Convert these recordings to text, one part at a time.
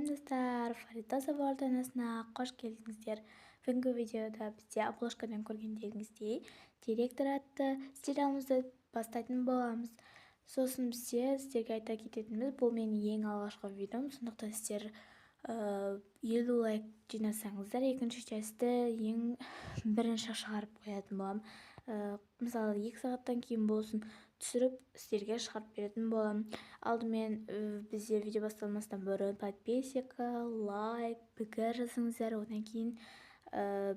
Сәлем достар, Фарида Сабар арнасына қош келдіңіздер. Бүгінгі видеода бізде обложкадан көргендеріңіздей директор атты сериалымызды бастайтын боламыз. Сосын сіздерге айта кететініміз, бұл менің ең алғашқы видеом, сондықтан сіздер 50 лайк жинасаңыздар, екінші частьті ең бірінші шығарып қоятын болам. Мысалы 2 сағаттан кейін болсын түсіріп сіздерге шығарып беретін болам. Алдымен бізде видео басталмастан бұрын подписчика, лайк, пікір жазыңыздар, одан кейін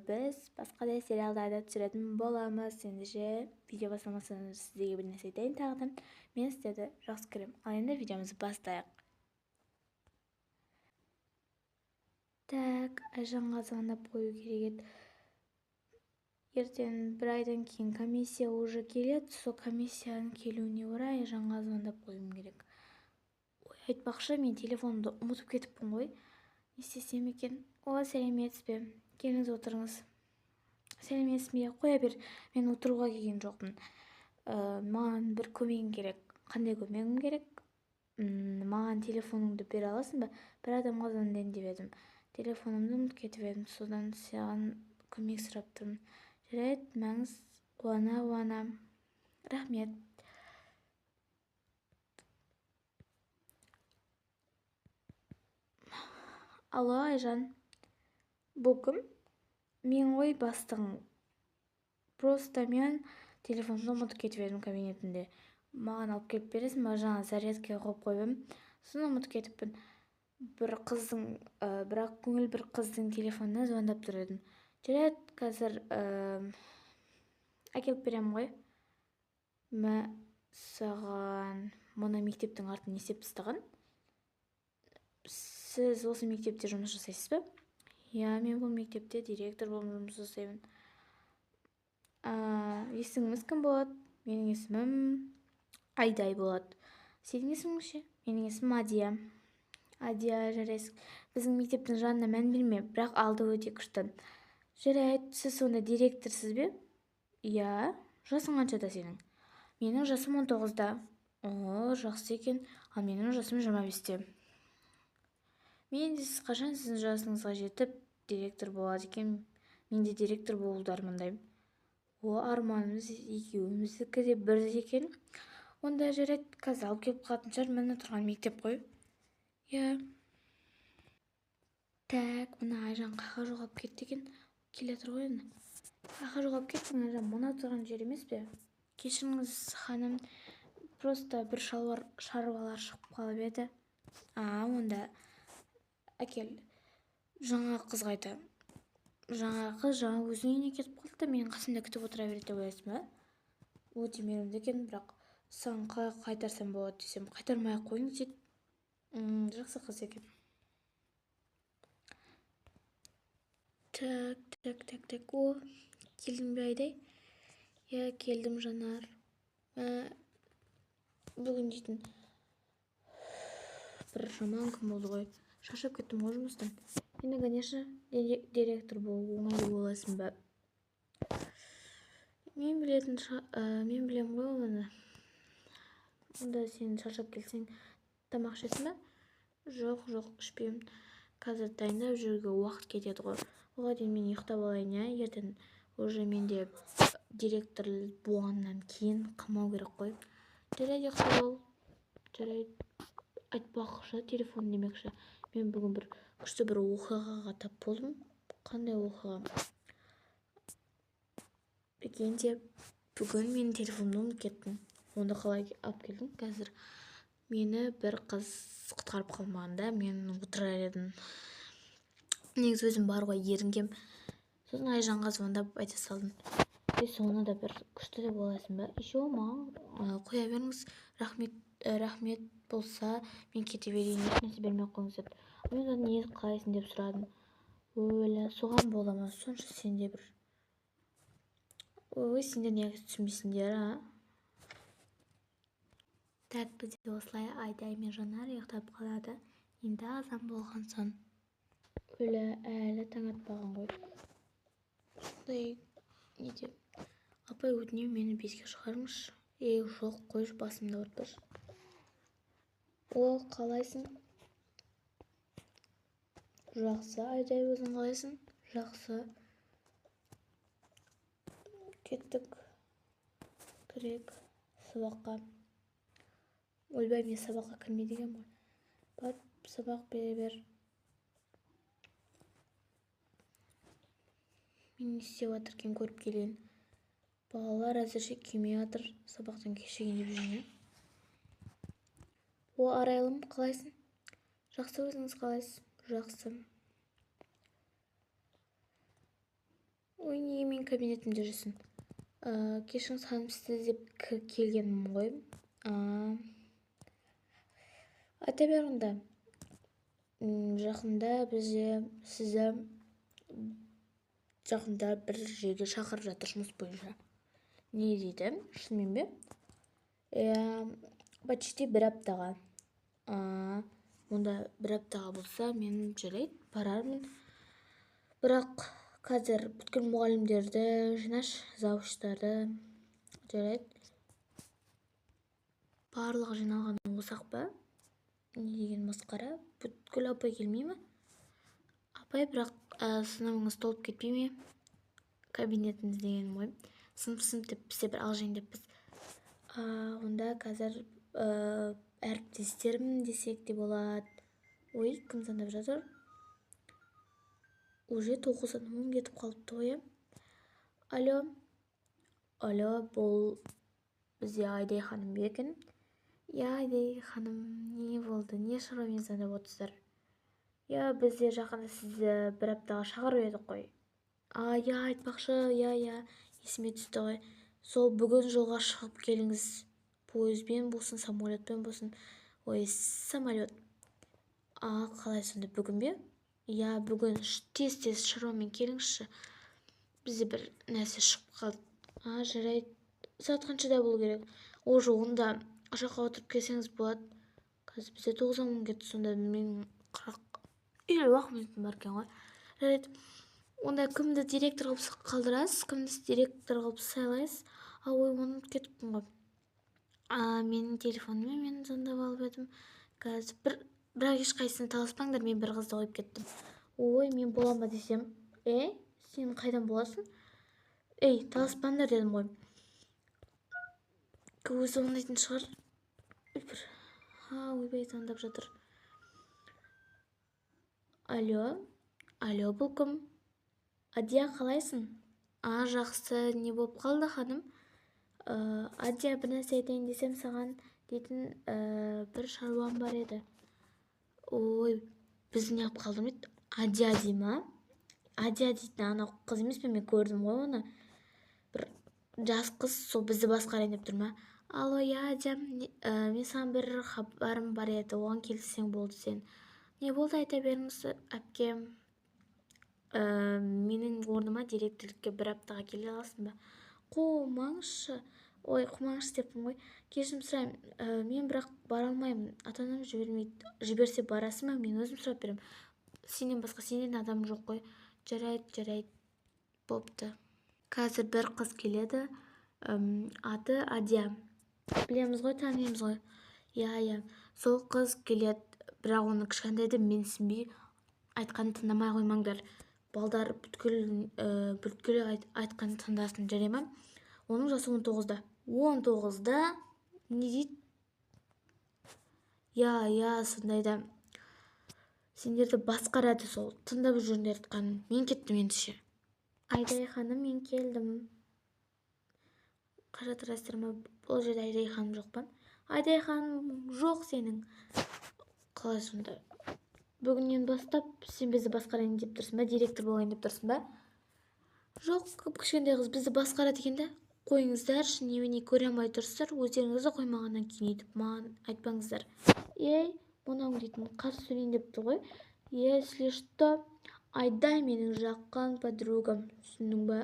біз басқа да сериалдарды түсіретін боламыз. Ендеше видео басталмастан сіздерге бір нәрсе айтайын тағы да. Мен сіздерді жақсы көремін. Ал енді видеомызды бастайық. Так, Айжанға звондап қою керек еді. Ертең бір айдан кейін комиссия уже келеді, сол комиссияның келуіне орай Айжанға звондап қоюым керек. Ой, айтпақшы, мен телефонымды ұмытып кетіппін ғой. Не істесем екен? Сәлеметсіз бе? Келіңіз отырыңыз. Сәлеметсіз бе? Қоя бер, мен отыруға келген жоқпын. Маған бір көмегің керек. Қандай көмегім керек? Маған телефоныңды бере аласың ба? Бір адамға звондайын деп едім. Телефонымды ұмытып кетіп едім, содан саған көмек сұрап тұрмын. Жарайды, мәңіз, қуана. Рахмет. Алло, Айжан. Бұл кім? Мен ғой бастығың. Просто мен телефонымды ұмытып кетіп едім кабинетінде. Маған алып келіп бересің ба? Жаңа зарядкаға қойып қойдым. Соны ұмытып кетіппін. Бірақ көңіл бір қыздың телефонына звондап тұр едім. Жарайды, қазір әкеліп берем ғой. Саған мұны мектептің артын есеп тастаған? Сіз осы мектепте жұмыс жасайсыз ба? Я, мен бұл мектепте директор болып жұмыс жасаймын. Есіміңіз кім болады? Менің есімім Айдай болады. Сенің есімің ше? Менің есімім Адия. Адия, жарайсың. Біздің мектептің жанына мән берме, бірақ алды өте күшті. Жарайды, сіз сонда директорсыз бе? Я, жасың қаншада сенің? Менің жасым 19-да. Жақсы екен. Ал менің жасым 25-те. Мен де сіз қашан сіздің жасыңызға жетіп директор болады екен? Мен де директор болуды армандаймын. Арманымыз екеуміздікі де бір екен. Онда жарайды, қазір алып келіп қалатын шығар, міне тұрған мектеп қой. Я. Так, мына Айжан қаға жоғалып кетті екен. Келе тұр ғой енді. Қаға жоғалып кеттің, Айжан, мына тұрған жер емес пе? Кешіріңіз, ханым, просто бір шаруалар шығып қалып еді. Онда әкел. Жаңа қыз қайда? Жаңа қыз өзінің үйіне кетіп қалды, мен қасымда күтіп отыра береді деп ойлайсың ба? Өте мейірімді екен, бірақ саған қайтарсам болады десем, қайтармай қойың дейді. Жақсы қыз екен. Так. Келдің бе, Айдай? Я, келдім, Жанар. Бүгін дейтін бір жаман күн болды ғой. Шаршап кеттім ғой жұмыстан. Енді, конечно, директор болу оңай боласың ба? Мен білем ғой оны. Онда сен шаршап келсең, тамақ ішесің ба? Жоқ, ішпеймін. Қазір дайындап жүруге уақыт кетеді ғой. Оған дейін мен ұйықтап алайын, я? Ертең уже менде директор болғаннан кейін қамау керек қой. Жарайды, ұйықтап ал. Жарайды, айтпақшы, телефон демекші. Мен бүгін бір күшті бір оқиғаға тап болдым. Қандай оқиға? Екенде, бүгін мен телефонымды ұмытып кеттім. Онда қалай алып келдің? Қазір мені бір қыз құтқарып қалмағанда мен отырар едім. Негізі өзім бар ғой, ерінгем. Сосын Айжанға звондап айта салдым. Соны да бір күшті деп ойлайсың ба? Еще маған қоя беріңіз. Рахмет болса, мен кете берейін, ешнәрсе бермей қойыңыз. Мен одан не қалайсың деп сұрадым. Соған бола ма? Сонша сенде бір. Сендер неге түсінбейсіңдер, Так, бізде осылай Айдай мен Жанар ұйықтап қалады. Енді азан болған соң. Әлі таң атпаған ғой. Сондай не деп. Апай, өтінемін, мені 5-ке шығарыңызшы. Жоқ, қойшы, басымды ауыртпашы. Қалайсың? Жақсы, Айдай, өзің қалайсың? Жақсы. Кеттік. Кірек сабаққа. Ойбай, мен сабаққа кірмей деген ғой. Бар, сабақ бере бер. Мен не істеп жатыр екен көріп келейін. Балалар әзірше күймей жатыр, сабақтан кешігейін деп жүрген. О, Арайлым, қалайсың? Жақсы, өзіңіз қалайсыз? Жақсы. Ой, неге мен кабинетімде жүрсің? Кешіңіз, ханым, сізді іздеп келгенмін ғой. Айта бер онда. Жақында сізді жақында бір жерге шақырып жатыр жұмыс бойынша. Не дейді? Шынымен бе? Почти бір аптаға. Онда бір аптаға болса, мен жарайды, барармын. Бірақ қазір бүткіл мұғалімдерді жинаш, завуштарды, жарайды. Барлығы жиналған осақ па? Не деген масқара? Бүткіл апай келмей ме? Апай, бірақ сыныбыңыз толып кетпей ме? Кабинетіміз деген ғой. Сынып деп бізде бір алжайын деп біз. Онда қазір әріптестерім десек де болады. Ой, кім звондап жатыр? Уже 9:10 кетіп қалыпты ғой. Алло, бұл бізде Айдай ханым бе екен? Айдай ханым, не болды? Не шаруамен звондап отырсыздар? Бізде жақында сізді бір аптаға шақырып едік қой. Айтпақшы, есіме түсті ғой. Сол бүгін жолға шығып келіңіз. Пойызбен болсын, самолетпен болсын. Ой, самолет. Қалай сонда, бүгін бе? Бүгін тез шаруамен келіңізші. Бізде бір нәрсе шығып қалды. Жарайды. Сағат қаншада болу керек? Онда жаққа отырып келсеңіз болады. Қазір бізде 9:10 кетті, сонда мен 40-50 минутым бар екен ғой. Жарайды. Онда кімді директор қылып қалдырасыз? Кімді директор қылып сайлайсыз? Ой, оны кетіппін ғой. Менің телефоныммен мен звондап алып едім. Қазір бірақ ешқайсысын таласпаңдар, мен бір қызды қойып кеттім. Ой, мен болам ба десем. Сен қайдан боласың? Таласпаңдар дедім ғой. Өзі оңдайтын шығар. Ойбай, звондап жатыр. Алло, бұл кім? Адия, қалайсың? Жақсы, не болып қалды, ханым? Адия, бір нәрсе айтайын десем саған дейтін бір шаруам бар еді. Ой, біз не алып қалдым еді? Адия дей ма? Адия дейтін ана қыз емес пе? Мен көрдім ғой оны. Бір жас қыз, сол бізді басқарайын деп тұр ма? Алло, Адия, мен саған бір хабарым бар еді, оған келсең болды сен. Не болды, айта беріңіз, әпкем? Менің орныма директорлікке бір аптаға келе аласың ба? Қумаңызшы. Ой, қумаңызшы деппін ғой. Кешірім сұраймын, мен бірақ бара алмаймын. Ата-анам жібермейді. Жіберсе барасың ба? Мен өзім сұрап берем. Сенен басқа сенен адам жоқ қой. Жарайды. Бопты. Қазір бір қыз келеді. Аты Адия. Білеміз ғой, танимыз ғой. Сол қыз келеді. Бірақ оны кішкентайда менсінбей айтқанын тыңдамай қоймаңдар. Балдар бүткіл айтқанын тыңдасын, жарай ма? Оның жасы 19-да. 19-да? Не дейді? Сондайда. Сендерді басқарады сол. Тыңдап жүріңдер айтқанын. Мен кеттім ендіше. Айдай ханым, мен келдім. Қажа тұрасыздар ма? Бұл жерде Айдай ханым жоқ па? Айдай ханым жоқ сенің. Қалай сонда? Бүгіннен бастап сен бізді басқарайын деп тұрсың ба? Директор болайын деп тұрсың ба? Жоқ, кішкентай қыз бізді басқарады екен да. Қойыңыздар, немене көре алмай тұрсыздар, өздеріңізді қоймағаннан кейін етіп маған айтпаңыздар. Мынау дейтін қарсы сөйлейін депті ғой. Если что, Айдай менің жаққан подругам, түсіндің ба?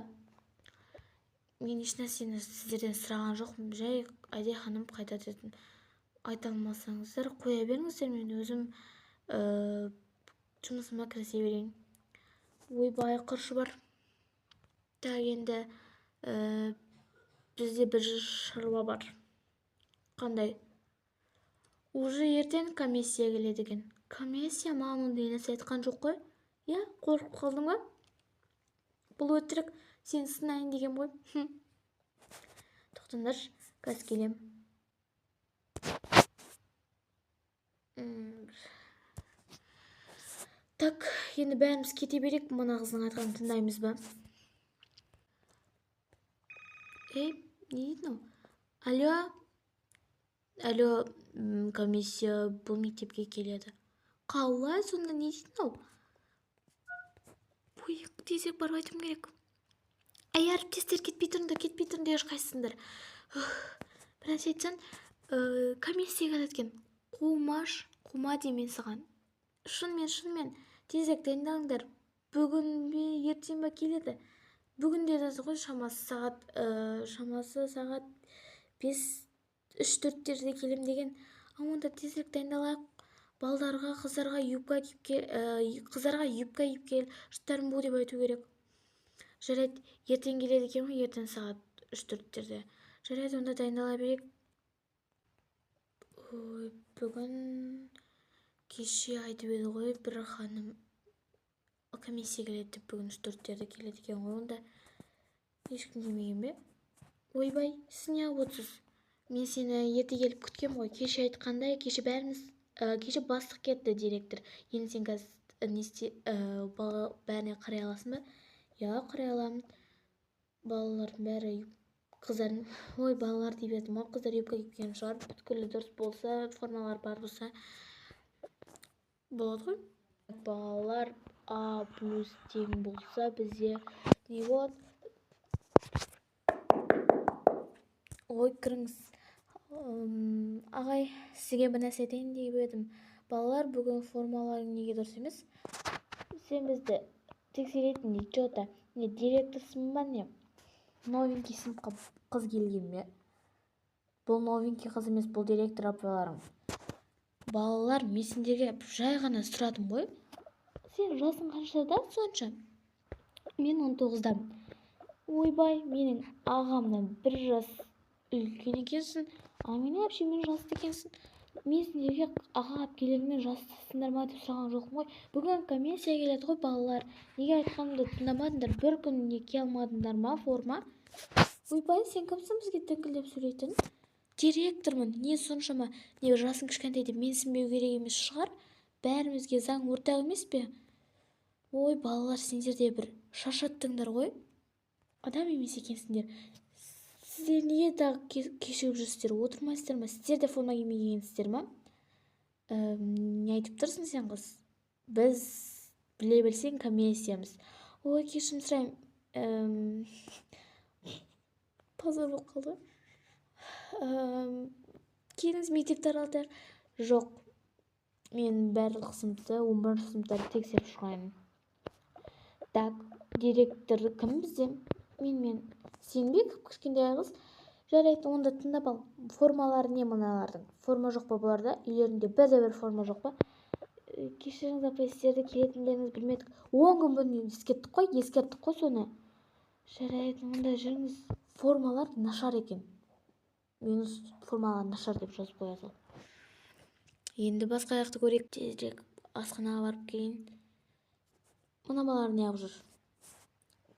Мен ешнәрсені сіздерден сұраған жоқпын, жай Айдай ханым қайда дедім. Айта алмасаңыздар, қоя беріңіздер, мен өзім жұмысыма кірісе берейін. Ойбай, құршы бар. Енді бізде бір шаруа бар. Қандай? Уже ертең комиссия келеді екен. Комиссия? Маған ондай нәрсе айтқан жоқ қой. иә, қорқып қалдың ба? Бұл өтірік, сен сынайын деген ғой. Тоқтаңдаршы, қазір келем. Так, енді бәріміз кете берек, мына қыздың айтқанын тыңдаймыз ба? Не дейді мынау? Алло, комиссия бұл мектепке келеді. Қалай, сонда не дейді мынау? Ой, тезірек барып айтуым керек. Ай, әріптестер, кетпей тұрыңдар, ешқайсысыңдар. Біраз айтсаң, комиссия келеді екен. Қума деймін саған. Шынымен, тезірек дайындалыңдар. Бүгін бе, ертең бе келеді. Бүгін деді ғой, шамасы сағат 3-4-терде келем деген. Онда тезірек дайындалайық. Балдарға, қыздарға юбка киіп кел, жұттарын бұл деп айту керек. Жарайды, ертең келеді екен ғой, ертең сағат 3-4-терде. Жарайды, онда дайындала берек. Ой, бүгін кеше айтып еді ғой, бір ханым комиссия келеді деп, бүгін 3-4-терде келеді екен ғой, онда ешкім демеген бе? Ойбай, сіз не алып отырсыз? Мен сені ерте келіп күткем ғой. Кеше айтқандай, кеше бастық кетті, директор. Енді сен қазір бәріне қарай аласың ба? Я, қарай аламын. Балалардың бәрі қыздардың, балалар деп едім, қыздар юбка киіп келген шығар. Бүткілі дұрыс болса, формалар бар болса болады ғой. Балалар А+ тең болса, бізде не болады? Ой, кіріңіз. Ағай, сізге бір нәрсе айтайын деп едім. Балалар, бүгін формаларың неге дұрыс емес? Сен бізді тексеретін дейді, жота. Не, директорсың ба не? Новенький сыныпқа қыз келген бе? Бұл новенький қыз емес, бұл директор апайларың. Балалар, мен сендерге жай ғана сұрадым ғой. Сен жасың қаншада сонша? Мен 19-дамын. Ойбай, менің ағамнан 1 жас үлкен екенсің, мен әпше мен жасты екенсің. Мен сендерге аға әпкелермен жастысыңдар ма деп сұраған жоқпын ғой. Бүгін комиссия келеді ғой, балалар. Неге айтқанымды тыңдамадыңдар? Бір күн не ке алмадыңдар ма, форма? Ойбай, сен кімсің бізге тіңкілдеп сөйлейтін? Директормын, не соншама, не жасың кішкентай деп менсінбеу керек емес шығар. Бәрімізге заң ортақ емес пе? Ой, балалар, сендер де бір шаршаттыңдар ғой. Адам емес екенсіңдер. Сіздер неге дағы кешігіп жүрсіздер, отырмайсыздар ма? Сіздер де форма кимегенсіздер ма? Не айтып тұрсың сен, қыз? Біз біле білсең комиссиямыз. Ой, кешірім сұраймын. Позор болып қалды. Келіңіз мектепті аралатайық. Жоқ, мен барлық сыныпты 11-ші сыныптарды тексеріп шығайын. Так, директор кім бізде? Мен сенбек, кішкентай қыз. Жарайды, онда тыңдап ал. Формалары не мыналардың? Форма жоқ па бұларда? Үйлерінде бір форма жоқ па? Кешіріңіз апай, сіздерді келетіндеріңізді білмедік. 10 күн бұрын ескерттік қой соны. Жарайды, онда жүріңіз. Формалар нашар екен. Минус формалар нашар деп жазып қояды. Енді басқа жақты көрейік. Тезірек асханаға барып келейін. Мына балалар не алып жүр?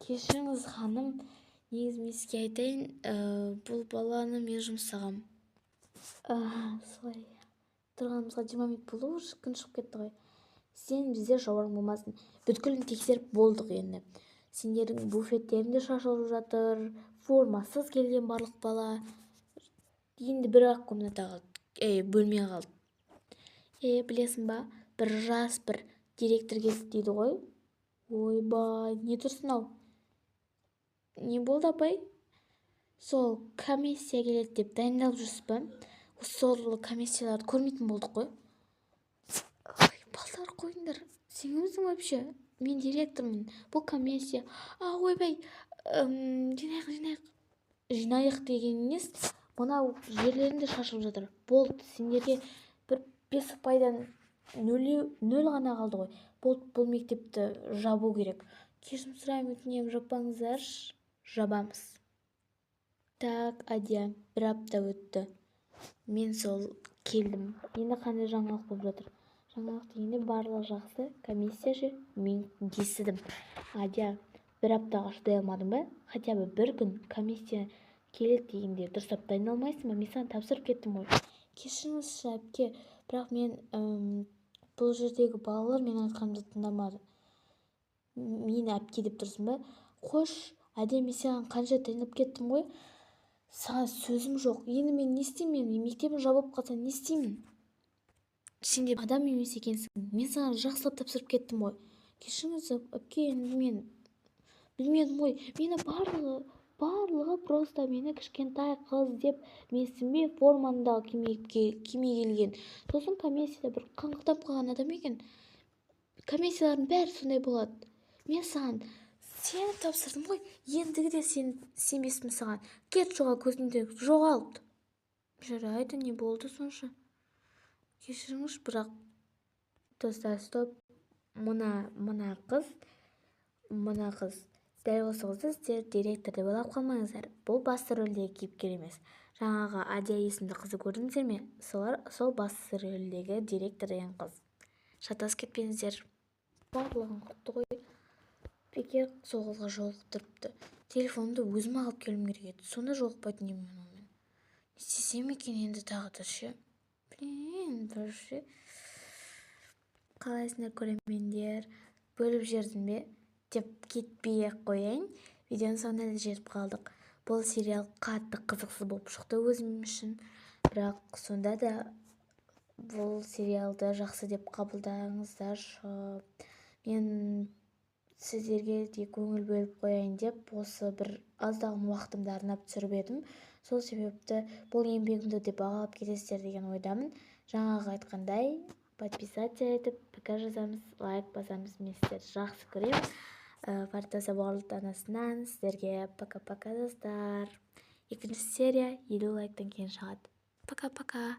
Кешіріңіз ханым, негізі мен сізге айтайын, бұл баланы мен жұмсағам. Солай. Тұрғанымызға 20 минут болды, уже күн шығып кетті ғой. Сен бізде жауарың болмасын. Бүткілін тексеріп болдық енді. Сендердің буфеттерінде шашылып жатыр, формасыз келген барлық бала. Енді бір-ақ комната қалды, бөлме қалды. Білесің ба, бір жас бір директор келді дейді ғой. Ойбай, не тұрсын ау? Не болды, апай? Сол комиссия келеді деп дайындалып жүрсіз ба? Сол комиссияларды көрмейтін болдық қой. Ой, балдар қойыңдар. Сен кімсің вообще? Мен директормын. Бұл комиссия. Ойбай, жинайық деген нес? Мынау жерлерінде шашылып жатыр. Болды, сендерге бір 5 пайдан 0 ғана қалды ғой. Бұл мектепті жабу керек. Кешірім сұраймын, өтінемін, жаппаңыздар. Жабамыз. Так, Адия, 1 апта өтті. Мен сол келдім. Енді қандай жаңалық болып жатыр? жаңалық дегенде барлығы жақсы, комиссия ше, мен естідім. Адия, бір аптаға шыдай алмадың ба? Хотя бы бір күн комиссия келеді дегенде дұрыстап дайындалмайсың ба? Мен саған тапсырып кеттім ғой. Кешіріңізші әпке, бірақ мен бұл жердегі балалар менің айтқанымды тыңдамады. Мені әпке деп тұрсың ба? Қош, Адия, мен саған қанша дайындап кеттім ғой. Саған сөзім жоқ. Енді мен не істеймін? Мектебім жабылып қалса не істеймін? Сен де адам емес екенсің. Мен саған жақсылап тапсырып кеттім ғой. Кешіріңіз әпке, енді мен білмедім ғой. Мені барлығы просто мені кішкентай қыз деп менсінбей формандағы киме келген. Сосын комиссияда бір қаңғытап қалған адам екен. Комиссиялардың бәрі сондай болады. Мен саған сені тапсырдым ғой. Ендігі де сен сенбеспін саған. Кет жоғал көзімде, жоғалт. Жарайды, не болды сонша? Кешіріңіз, бірақ достар, стоп. Мына қыз дәл осы қызды сіздер директор деп ойлап қалмаңыздар. Бұл басты рөлдегі кейіпкер емес. Жаңағы Адия есімді қызды көрдіңіздер ме? Сол басты рөлдегі директор деген қыз. Шатасып кетпеңіздер. Барлығын құртты ғой. Бекер сол қызға жолықтырыпты. Телефонымды өзім алып келуім керек еді. Сонда жолықпайтын едім мен онымен. Не істесем екен енді тағы да ше? Блин, вообще. Қалайсыңдар көрермендер? Бөліп жердім бе? Деп кетпей-ақ қояйын. Видеоның соңына да жетіп қалдық. Бұл сериал қатты қызықсыз болып шықты өзім үшін. Бірақ сонда да бұл сериалды жақсы деп қабылдаңыздар. Мен сіздерге де көңіл бөліп қояйын деп осы бір аздаған уақытымды арнап түсіріп едім. Сол себепті бұл еңбегімді деп бағалап кетесіздер деген ойдамын. Жаңағы айтқандай, подписаться етіп, пікір жазамыз, лайк басамыз, мен сіздерді жақсы көремін. Фартаса World анасынан сіздерге пока-пока достар. Екінші серия 50 лайктан кейін шығады. Пока-пока.